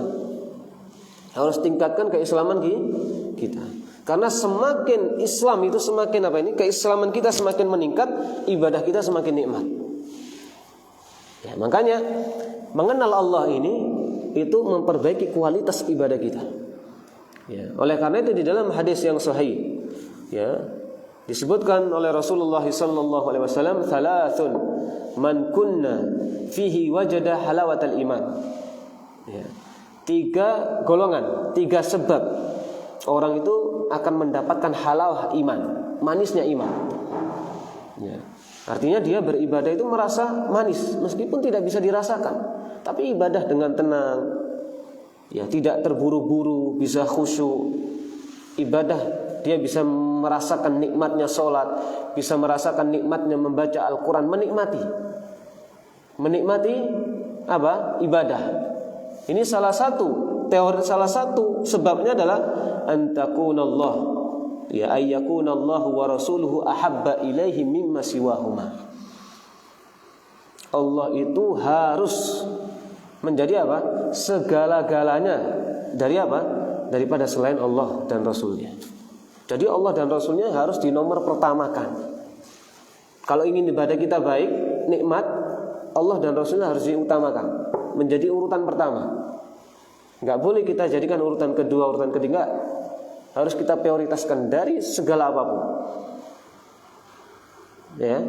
Harus tingkatkan keislaman kita. Karena semakin Islam itu semakin keislaman kita semakin meningkat, ibadah kita semakin nikmat. Ya, makanya mengenal Allah ini itu memperbaiki kualitas ibadah kita. Ya, oleh karena itu di dalam hadis yang sahih, ya, disebutkan oleh Rasulullah sallallahu alaihi wasallam, "Thalathun man kunna fihi wajada halawatal iman." Ya. 3 golongan, 3 sebab orang itu akan mendapatkan halawah iman, manisnya iman. Ya. Artinya dia beribadah itu merasa manis meskipun tidak bisa dirasakan, tapi ibadah dengan tenang, ya tidak terburu-buru, bisa khusyuk. Ibadah dia bisa merasakan nikmatnya sholat, bisa merasakan nikmatnya membaca Al-Quran, menikmati apa? Ibadah. Ini salah satu sebabnya adalah antakunallah, ya ayyakunallahu wa rasuluhu ahabba ilaihi mimma siwahuma. Allah itu harus menjadi apa? Segala-galanya dari apa? Daripada selain Allah dan Rasulnya. Jadi Allah dan Rasulnya harus dinomor pertamakan. Kalau ingin ibadah kita baik, nikmat, Allah dan Rasulnya harus diutamakan, menjadi urutan pertama. Enggak boleh kita jadikan urutan kedua, urutan ketiga. Harus kita prioritaskan dari segala apapun. Ya.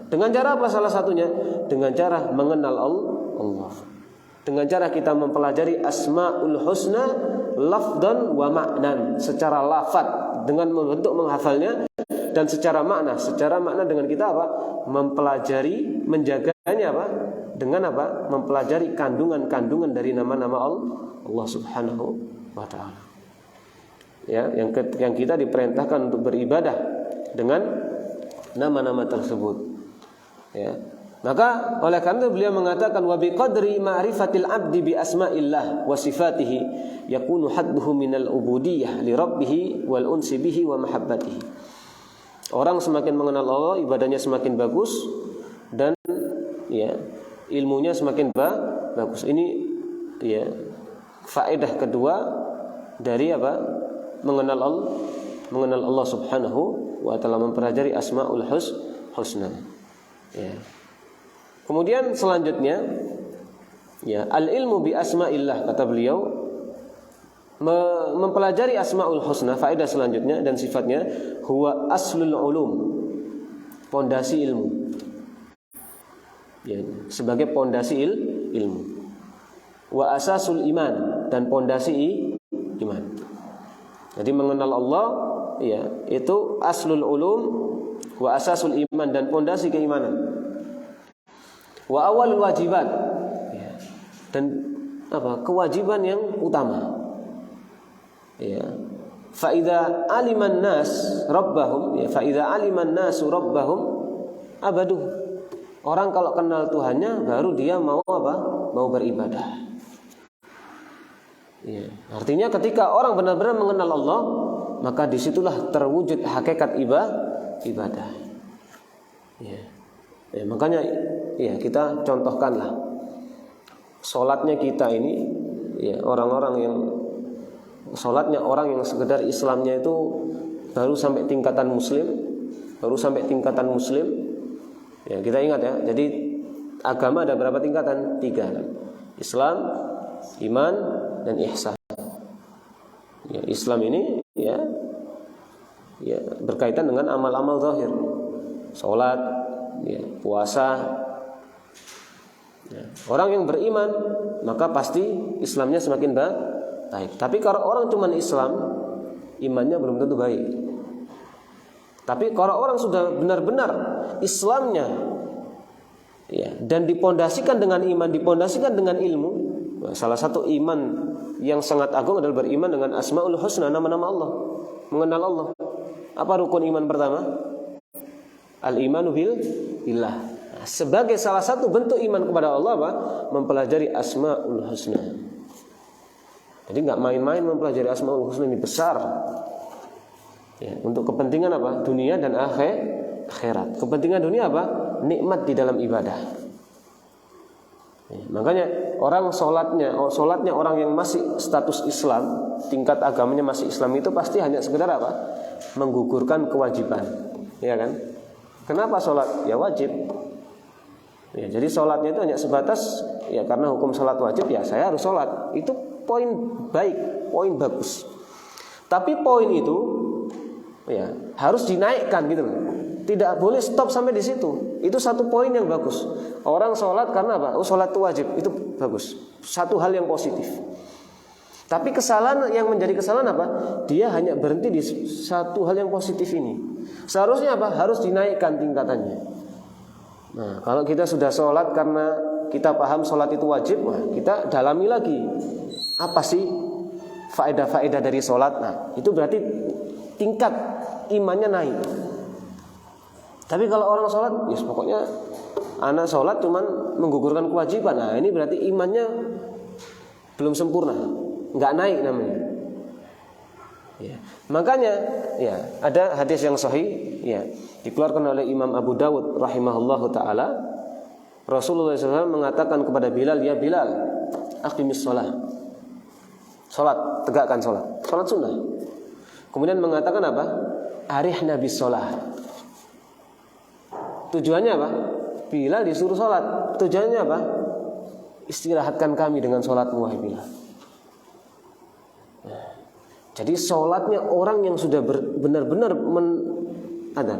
Dengan cara apa salah satunya? Dengan cara mengenal Allah. Dengan cara kita mempelajari Asmaul Husna lafdan wa ma'nan, secara lafaz dengan bentuk menghafalnya, dan secara makna dengan kita apa? Mempelajari, menjaganya apa? Dengan apa? Mempelajari kandungan-kandungan dari nama-nama Allah Subhanahu wa taala. Ya, yang kita diperintahkan untuk beribadah dengan nama-nama tersebut. Ya. Maka oleh karena itu beliau mengatakan wa biqadri ma'rifatil 'abdi bi asma'illah wa sifatihi yakunu hadduhu minal ubudiyyah li rabbih wal unsi bihi wa mahabbatihi. Orang semakin mengenal Allah, ibadahnya semakin bagus dan ya, ilmunya semakin bagus. Ini ya faedah kedua dari apa? Mengenal Allah Subhanahu wa taala, mempelajari Asmaul Husna. Ya. Kemudian selanjutnya, ya, al-ilmu bi asma'illah, kata beliau, mempelajari Asmaul Husna, faedah selanjutnya dan sifatnya, huwa aslul ulum, pondasi ilmu. Ya, sebagai pondasi ilmu. Wa asasul iman, dan pondasi iman. Jadi mengenal Allah ya, itu aslul ulum wa asasul iman, dan pondasi keimanan. Wa awalul wajibat, ya, dan kewajiban yang utama. Ya. Fa idza aliman nas rabbahum, ya, fa idza aliman nasu rabbahum abadu. Orang kalau kenal Tuhannya baru dia mau Mau beribadah. Ya. Artinya ketika orang benar-benar mengenal Allah, maka disitulah terwujud hakikat ibadah. Ya. Ya, makanya ya kita contohkanlah sholatnya kita ini, ya, orang-orang yang sholatnya orang yang sekedar Islamnya itu baru sampai tingkatan muslim. Ya, kita ingat ya. Jadi agama ada berapa tingkatan? 3 kan? Islam, iman, dan ihsan. Ya, Islam ini ya berkaitan dengan amal-amal zahir, sholat, ya, puasa. Ya, orang yang beriman maka pasti Islamnya semakin baik. Tapi kalau orang cuma Islam, imannya belum tentu baik. Tapi kalau orang sudah benar-benar Islamnya, ya, dan dipondasikan dengan iman, dipondasikan dengan ilmu. Nah, salah satu iman yang sangat agung adalah beriman dengan Asmaul Husna, nama-nama Allah, mengenal Allah. Apa rukun iman pertama? Al-imanu billah. Nah, sebagai salah satu bentuk iman kepada Allah, mempelajari Asmaul Husna. Jadi nggak main-main mempelajari Asmaul Husna, ini besar. Ya, untuk kepentingan apa? Dunia dan akhirat. Kepentingan dunia apa? Nikmat di dalam ibadah. Ya, makanya orang sholatnya orang yang masih status Islam, tingkat agamanya masih Islam, itu pasti hanya sekedar apa? Menggugurkan kewajiban, ya kan? Kenapa sholat? Ya wajib. Ya, jadi sholatnya itu hanya sebatas ya karena hukum sholat wajib, ya saya harus sholat. Itu poin baik, poin bagus. Tapi poin itu ya harus dinaikkan gitu loh. Tidak boleh stop sampai di situ. Itu satu poin yang bagus. Orang sholat karena apa? Oh, sholat itu wajib, itu bagus. Satu hal yang positif. Tapi kesalahan yang menjadi kesalahan apa? Dia hanya berhenti di satu hal yang positif ini. Seharusnya apa? Harus dinaikkan tingkatannya. Nah, kalau kita sudah sholat karena kita paham sholat itu wajib, nah, kita dalami lagi. Apa sih faedah-faedah dari sholat? Nah, itu berarti tingkat imannya naik. Tapi kalau orang sholat, ya pokoknya anak sholat cuman menggugurkan kewajiban. Nah, ini berarti imannya belum sempurna, nggak naik namanya. Ya. Makanya, ya ada hadis yang sahih, ya dikeluarkan oleh Imam Abu Dawud rahimahullahu taala. Rasulullah SAW mengatakan kepada Bilal, ya Bilal, aqimis sholat. Sholat, tegakkan sholat. Sholat sunnah. Kemudian mengatakan apa? Arihna bis sholat. Tujuannya apa? Bilal disuruh sholat. Tujuannya apa? Istirahatkan kami dengan sholatmu, wahai Bilal. Nah, jadi sholatnya orang yang sudah benar-benar ada.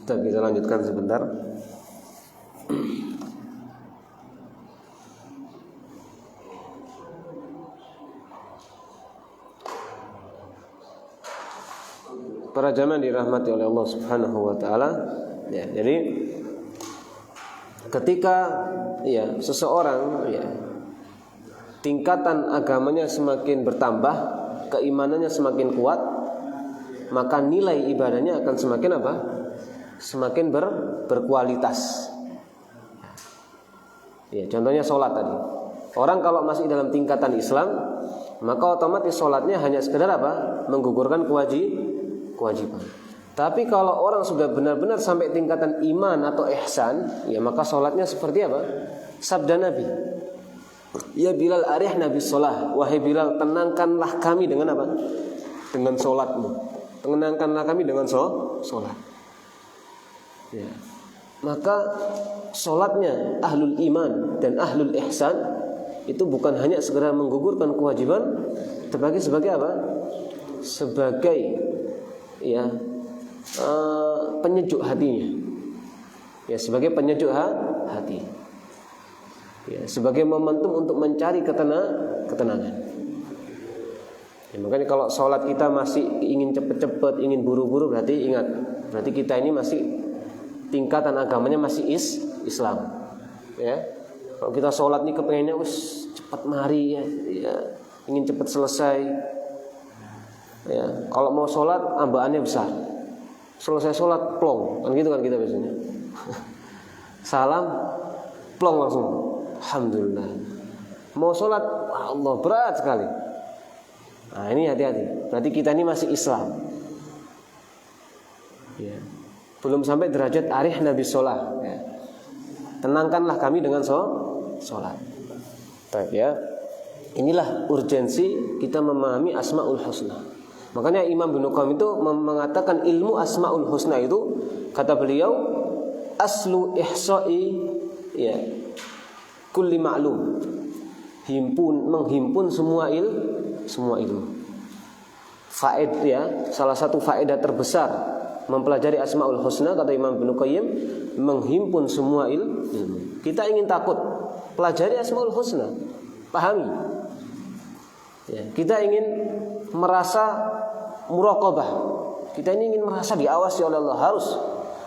Kita lanjutkan sebentar. Para jamaah dirahmati oleh Allah Subhanahu wa taala. Ya, jadi ketika seseorang tingkatan agamanya semakin bertambah, keimanannya semakin kuat, maka nilai ibadahnya akan semakin apa? Semakin berkualitas. Ya, contohnya sholat tadi. Orang kalau masih dalam tingkatan Islam, maka otomatis sholatnya hanya sekedar apa? Menggugurkan kewajiban. Tapi kalau orang sudah benar-benar sampai tingkatan iman atau ihsan, ya maka sholatnya seperti apa? Sabda Nabi, ya Bilal arihna bis sholah, wahai Bilal tenangkanlah kami dengan apa? Dengan sholatmu. Tenangkanlah kami dengan sholat. Ya. Maka sholatnya ahlul iman dan ahlul ihsan itu bukan hanya sekedar menggugurkan kewajiban, tetapi sebagai apa? Sebagai penyejuk hatinya. Ya, sebagai penyejuk hati. Ya, sebagai momentum untuk mencari ketenangan. Ya, makanya kalau sholat kita masih ingin cepet-cepet, ingin buru-buru, berarti ingat, berarti kita ini masih tingkatan agamanya masih Islam. Ya, kalau kita sholat nih kepengennya cepat mari ya, ingin cepat selesai. Ya, kalau mau sholat ambaannya besar. Selesai sholat plong, kan gitu kan kita biasanya. Salam plong langsung. Alhamdulillah. Mau sholat, Allah berat sekali. Nah ini hati-hati. Berarti kita ini masih Islam. Ya. Belum sampai derajat arih Nabi sholat. Ya. Tenangkanlah kami dengan sholat. Baik ya. Inilah urgensi kita memahami Asmaul Husna. Makanya Imam Ibnu Qayyim itu mengatakan ilmu Asmaul Husna itu, kata beliau, aslu ihsa'i kulli ma'lum. Menghimpun semua ilmu. Salah satu faedah terbesar mempelajari Asmaul Husna, kata Imam Ibnu Qayyim, menghimpun semua ilmu. Kita ingin takut, pelajari Asmaul Husna, pahami. Ya, kita ingin merasa muraqabah. Kita ini ingin merasa diawasi oleh Allah. Harus.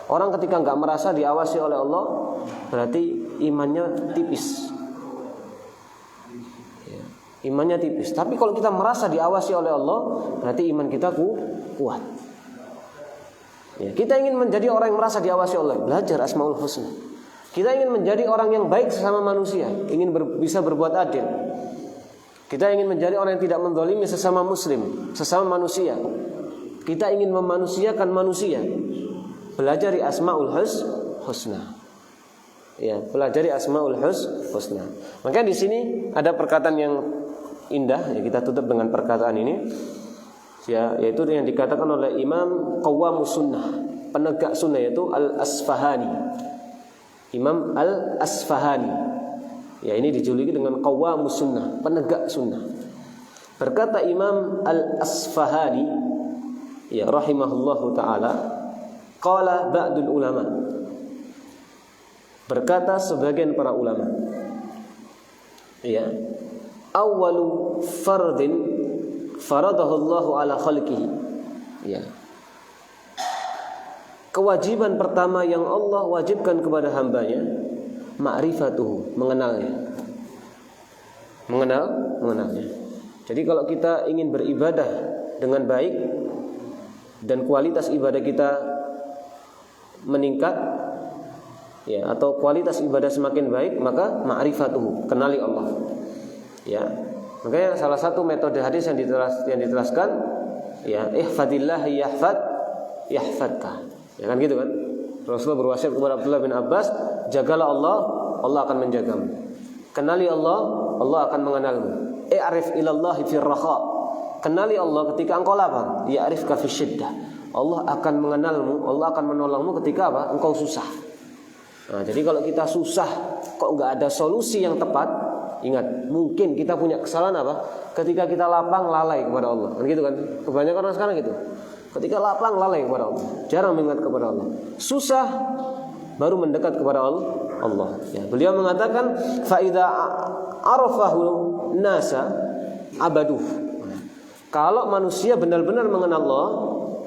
Orang ketika enggak merasa diawasi oleh Allah, berarti imannya tipis. Ya, imannya tipis. Tapi kalau kita merasa diawasi oleh Allah, berarti iman kita kuat. Ya, kita ingin menjadi orang yang merasa diawasi oleh Allah, belajar Asmaul Husna. Kita ingin menjadi orang yang baik sesama manusia, ingin bisa berbuat adil. Kita ingin menjadi orang yang tidak menzalimi sesama muslim, sesama manusia. Kita ingin memanusiakan manusia. Pelajari Asmaul Husna. Ya, pelajari Asmaul Husna. Maka di sini ada perkataan yang indah, ya kita tutup dengan perkataan ini. Ya, yaitu yang dikatakan oleh Imam Qawamus Sunnah, penegak sunnah, yaitu Al-Asfahani. Imam Al-Asfahani. Ya, ini dijuluki dengan Qawamus Sunnah, penegak sunnah. Berkata Imam Al-Asfahani, ya rahimahullahu taala, qala ba'dul ulama. Berkata sebagian para ulama, ya, awwalu fardin faradahu Allahu ala khalqihi. Ya. Kewajiban pertama yang Allah wajibkan kepada hambanya, ma'rifatuhu, mengenalnya. Mengenalnya. Jadi kalau kita ingin beribadah dengan baik dan kualitas ibadah kita meningkat, ya, atau kualitas ibadah semakin baik, maka ma'rifatuhu, kenali Allah. Ya. Makanya salah satu metode hadis yang diteraskan, ya, ihfadillah yahfadka. Ya kan gitu kan? Rasulullah berwasiat kepada Abdullah bin Abbas, jagalah Allah, Allah akan menjagamu. Kenali Allah, Allah akan mengenalmu. I'rif ilallahi fir raha. Kenali Allah ketika engkau lapang, ya'rifka fi syiddah. Allah akan mengenalmu, Allah akan menolongmu ketika apa? Engkau susah. Nah, jadi kalau kita susah kok enggak ada solusi yang tepat, Ingat, mungkin kita punya kesalahan apa? Ketika kita lapang lalai kepada Allah. Kan gitu kan? Kebanyakan orang sekarang gitu. Ketika lapang lalai kepada Allah, jarang mengingat kepada Allah. Susah baru mendekat kepada Allah. Ya, beliau mengatakan fa idza arafahu nasa abaduh. Kalau manusia benar-benar mengenal Allah,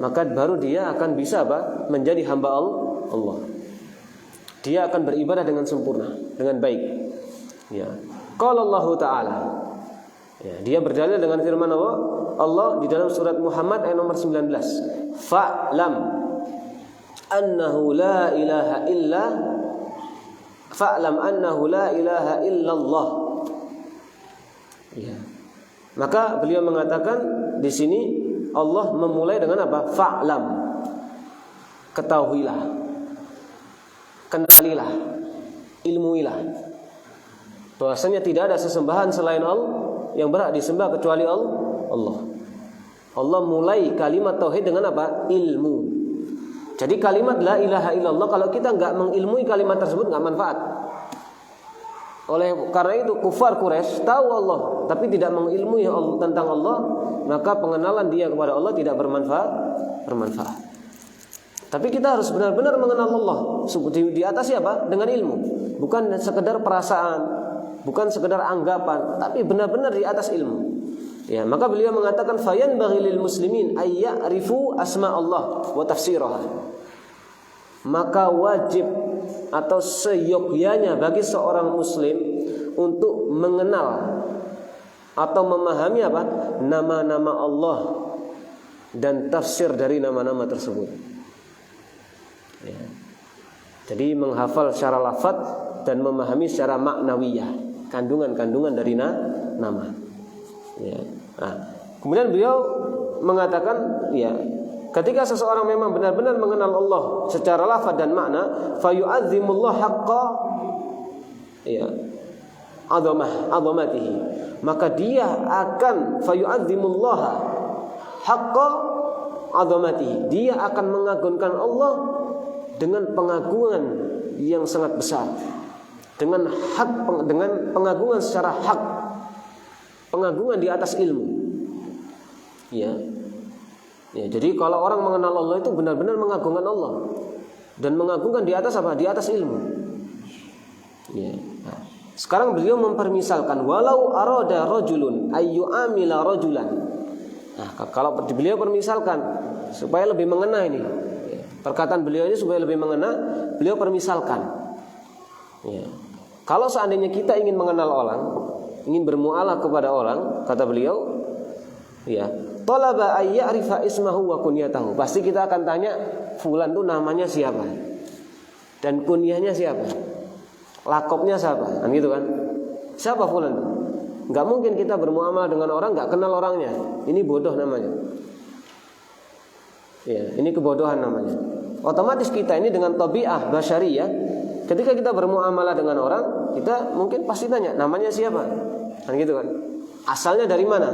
maka baru dia akan bisa apa? Menjadi hamba Allah. Dia akan beribadah dengan sempurna, dengan baik. Ya. Qala Allah Ta'ala. Ya, dia berdalil dengan firman Allah di dalam surat Muhammad ayat nomor 19. Fa'lam annahu la ilaha illa illallah. Ya. Maka beliau mengatakan di sini Allah memulai dengan apa? Fa'lam. Ketahuilah. Kenalilah. Ilmuilah. Bahwasanya tidak ada sesembahan selain Allah yang berhak disembah kecuali Allah. Allah mulai kalimat tauhid dengan apa? Ilmu. Jadi kalimat la ilaha illallah kalau kita enggak mengilmui kalimat tersebut enggak manfaat. Karena itu kufar Quraisy tahu Allah tapi tidak mengilmui tentang Allah, maka pengenalan dia kepada Allah tidak bermanfaat. Tapi kita harus benar-benar mengenal Allah. Di atas siapa? Dengan ilmu. Bukan sekedar perasaan, bukan sekedar anggapan, tapi benar-benar di atas ilmu. Ya, maka beliau mengatakan fayanbaghi lil muslimin ay ya'rifu asma Allah wa tafsiraha. Maka wajib atau seyogyanya bagi seorang muslim untuk mengenal atau memahami apa? Nama-nama Allah dan tafsir dari nama-nama tersebut. Ya. Jadi menghafal secara lafaz dan memahami secara maknawiyah kandungan-kandungan dari nama. Ya. Nah, kemudian beliau mengatakan, ya, ketika seseorang memang benar-benar mengenal Allah secara lafaz dan makna, fayu'azzimullah haqqa ya azamatihi, maka dia akan fayu'azzimullah haqqa azamatihi, dia akan mengagungkan Allah dengan pengagungan yang sangat besar. Dengan pengagungan secara hak, pengagungan di atas ilmu. Ya. Ya, jadi kalau orang mengenal Allah itu benar-benar mengagungkan Allah dan mengagungkan di atas apa? Di atas ilmu. Ya. Nah, sekarang beliau mempermisalkan walau arada rajulun ayyu'amila rajulan. Nah, kalau beliau permisalkan supaya lebih mengena ini. Ya, perkataan beliau ini supaya lebih mengena, beliau permisalkan. Ya. Kalau seandainya kita ingin mengenal orang, ingin bermuamalah kepada orang, kata beliau, ya, talaba ay ya'rifa ismahu wa kunyatahu. Pasti kita akan tanya, fulan itu namanya siapa? Dan kunyahnya siapa? Lakopnya siapa? Kan gitu kan? Siapa fulan itu? Enggak mungkin kita bermuamalah dengan orang enggak kenal orangnya. Ini bodoh namanya. Ya, ini kebodohan namanya. Otomatis kita ini dengan tabi'ah basyariyah, ketika kita bermuamalah dengan orang, kita mungkin pasti tanya namanya siapa, kan gitu kan? Asalnya dari mana?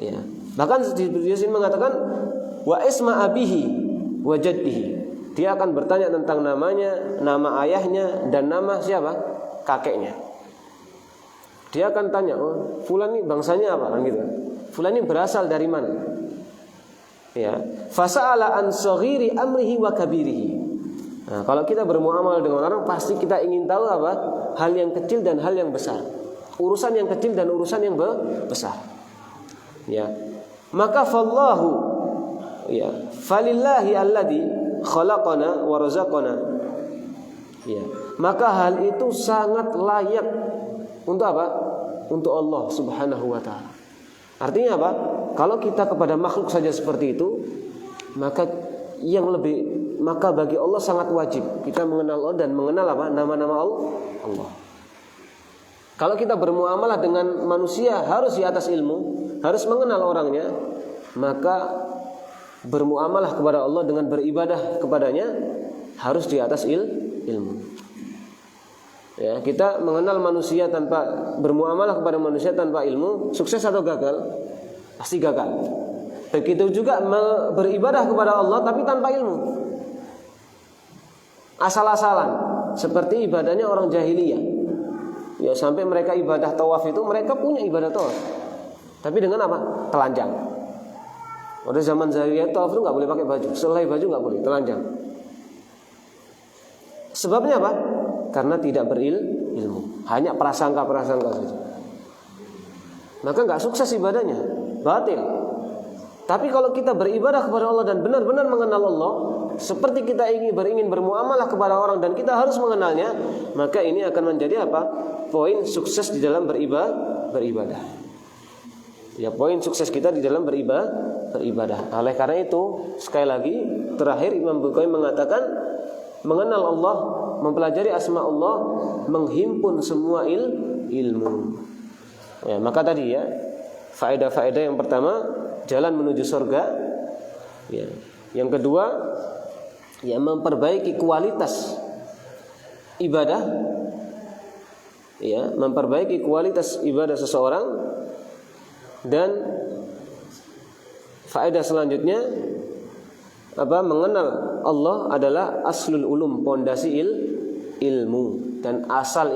Ya. Bahkan dia mengatakan wa isma abihi wa jaddihi. Dia akan bertanya tentang namanya, nama ayahnya dan nama siapa? Kakeknya. Dia akan tanya, oh, fulan ini bangsanya apa, kan gitu kan? Fulan ini berasal dari mana? Ya. Fasa'ala an saghiri amrihi wa kabirihi. Nah, kalau kita bermuamalah dengan orang, pasti kita ingin tahu apa? Hal yang kecil dan hal yang besar. Urusan yang kecil dan urusan yang besar. Ya. Maka fallahu ya, falillahi alladhi khalaqana wa razaqana. Ya. Maka hal itu sangat layak untuk apa? Untuk Allah Subhanahu wa taala. Artinya apa? Kalau kita kepada makhluk saja seperti itu, maka bagi Allah sangat wajib kita mengenal Allah dan mengenal apa? Nama-nama Allah. Kalau kita bermuamalah dengan manusia harus di atas ilmu, harus mengenal orangnya, maka bermuamalah kepada Allah dengan beribadah kepadanya harus di atas ilmu. Ya, kita mengenal manusia tanpa bermuamalah kepada manusia tanpa ilmu, sukses atau gagal? Pasti gagal. Begitu juga beribadah kepada Allah tapi tanpa ilmu. Asal-asalan, seperti ibadahnya orang jahiliyah. Ya, sampai mereka ibadah tawaf itu, mereka punya ibadah tawaf, tapi dengan apa? Telanjang. Pada zaman jahiliyah tawaf itu nggak boleh pakai baju, selai baju nggak boleh, telanjang. Sebabnya apa? Karena tidak berilmu, hanya prasangka-prasangka saja. Maka nggak sukses ibadahnya, batil. Tapi kalau kita beribadah kepada Allah dan benar-benar mengenal Allah, seperti kita beringin bermuamalah kepada orang dan kita harus mengenalnya, maka ini akan menjadi apa? Poin sukses di dalam beribadah. Ya, poin sukses kita di dalam beribadah. Oleh karena itu, sekali lagi terakhir Imam Bukhari mengatakan mengenal Allah, mempelajari asma Allah, menghimpun semua ilmu. Ya, maka tadi ya, faedah-faedah yang pertama, jalan menuju surga. Ya. Yang kedua, ya, memperbaiki kualitas ibadah. Ya, memperbaiki kualitas ibadah seseorang. Dan faedah selanjutnya apa? Mengenal Allah adalah aslul ulum, pondasi ilmu, dan asal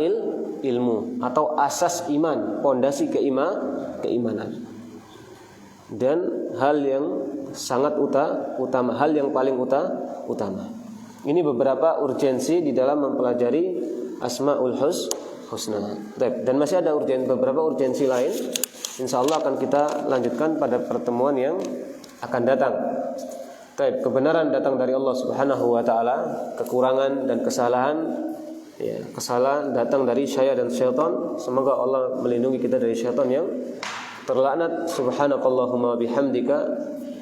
ilmu atau asas iman, pondasi keimanan. Dan hal yang sangat utama, hal yang paling utama. Ini beberapa urgensi di dalam mempelajari Asmaul Husna. Dan masih ada beberapa urgensi lain. Insya Allah akan kita lanjutkan pada pertemuan yang akan datang. Kebenaran datang dari Allah Subhanahu wa taala, kekurangan dan kesalahan, ya, kesalahan datang dari syaitan dan syaitan. Semoga Allah melindungi kita dari syaitan yang terlaknat. Subhanakallahumma bihamdika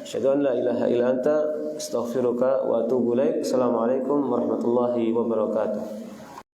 asyhadu an la ilaha illa anta astaghfiruka wa atubu ilaik. Assalamualaikum warahmatullahi wabarakatuh.